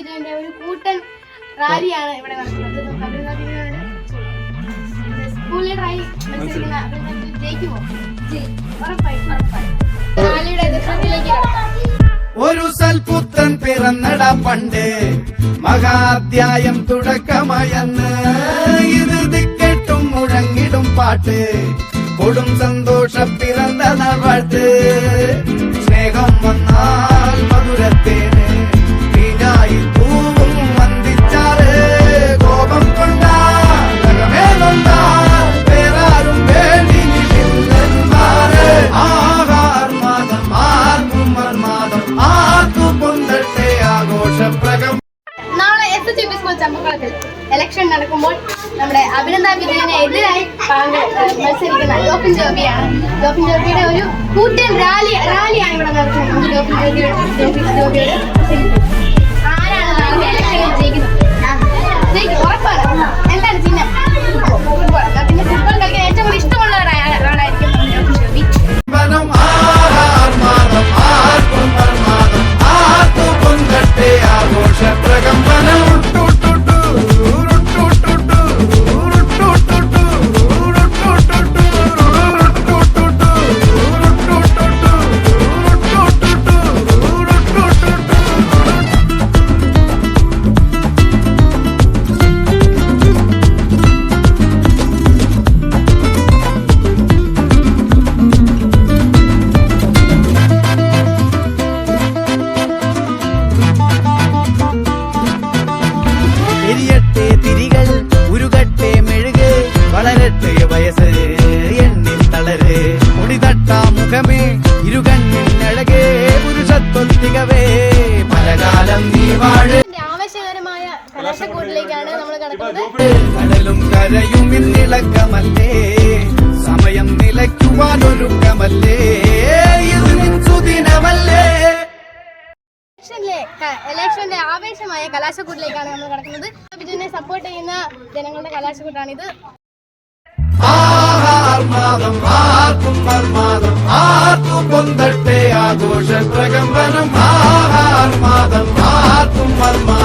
വിജയന്റെ ഒരു കൂട്ടൻ റാലിയാണ് ഇവിടെ നടക്കുന്നത്. സ്കൂളിൽ റാലി മത്സരിക്കുന്ന ജയിക്കുമോ? റാലിയുടെ ദൃശ്യത്തിലേക്ക് ഒരു സൽപുത്രൻ പിറന്നട പണ്ട് മഹാധ്യായം തുടക്കമയന്ന് ഇത് ദിക്കെട്ടും മുഴങ്ങിടും പാട്ട് കൊടും സന്തോഷം പിറന്ന നാൾവാഴ്ത്ത് സ്നേഹം വന്നാൽ മധുരത്തേന് തീനായി പൂവും വന്ദിച്ചാറ് കോപം കൊണ്ടാൽ വേറാരും വേണ്ടി നിൽക്കുന്നന്മാര് ആഹാർമാദം ആർക്കും വർമാദം ആർക്കും പൊന്തട്ടെ ആഘോഷപ്രകം. നാളെ SHP സ്കൂൾ ചമ്പക്കുളത്തിൽ ഇലക്ഷൻ നടക്കുമ്പോൾ നമ്മുടെ അഭിനന്ദ വിജയനെ എതിരായി മത്സരിക്കുന്ന ജോഫിൻ ജോബിയാണ്. ജോഫിൻ ജോബിയുടെ ഒരു കൂട്ടൻ റാലിയാണ് ഇവിടെ നടത്തുന്നത്. ജോഫിൻ ജോബിയുടെ ആരാണ് നാളെ ഇലക്ഷനിൽ ജയിക്കുന്നത്? ഉറപ്പാണ്. എന്താണ് ചിഹ്നം? ഫുട്ബോൾ. പിന്നെ ഫുട്ബോൾ കളിക്കാൻ ഏറ്റവും കൂടുതൽ ഇഷ്ടമുള്ള ഒരാളായിരിക്കും ജോഫിൻ ജോബി. ആഘോഷപ്രകമ്പനം എരിയട്ടെ തിരികൾ ഉരുകട്ടെ മെഴുക് വളരട്ടെ വയസ്സ് എണ്ണിൽ തളര് മുടിതട്ട മുഖമേ ഇരുകണ്ണിനഴകേ പുരുഷത്വത്തികവേ പലകാലം നീ വാഴ്. ആവശ്യകരമായ കലാശക്കൂട്ടിലേക്കാണ് നമ്മൾ കടക്കുന്നത്. കടലും കരയും ഇന്നിളക്കമല്ലേ സമയം നിലയ്ക്കുവാനൊരുക്കമല്ലേ ഇത് സുദിനമല്ലേ. ഇലക്ഷന്റെ ആവേശമായ കലാശക്കൂട്ടിലേക്കാണ് നമ്മൾ കടക്കുന്നത്. ബിജുവിനെ സപ്പോർട്ട് ചെയ്യുന്ന ജനങ്ങളുടെ കലാശക്കൂട്ടാണിത്. ആഹാർമാദം ആർക്കും വർമാദം ആർക്കും പൊന്തട്ടെ ആഘോഷ പ്രകമ്പനം ആഹാർമാദം ആർക്കും വർമാദം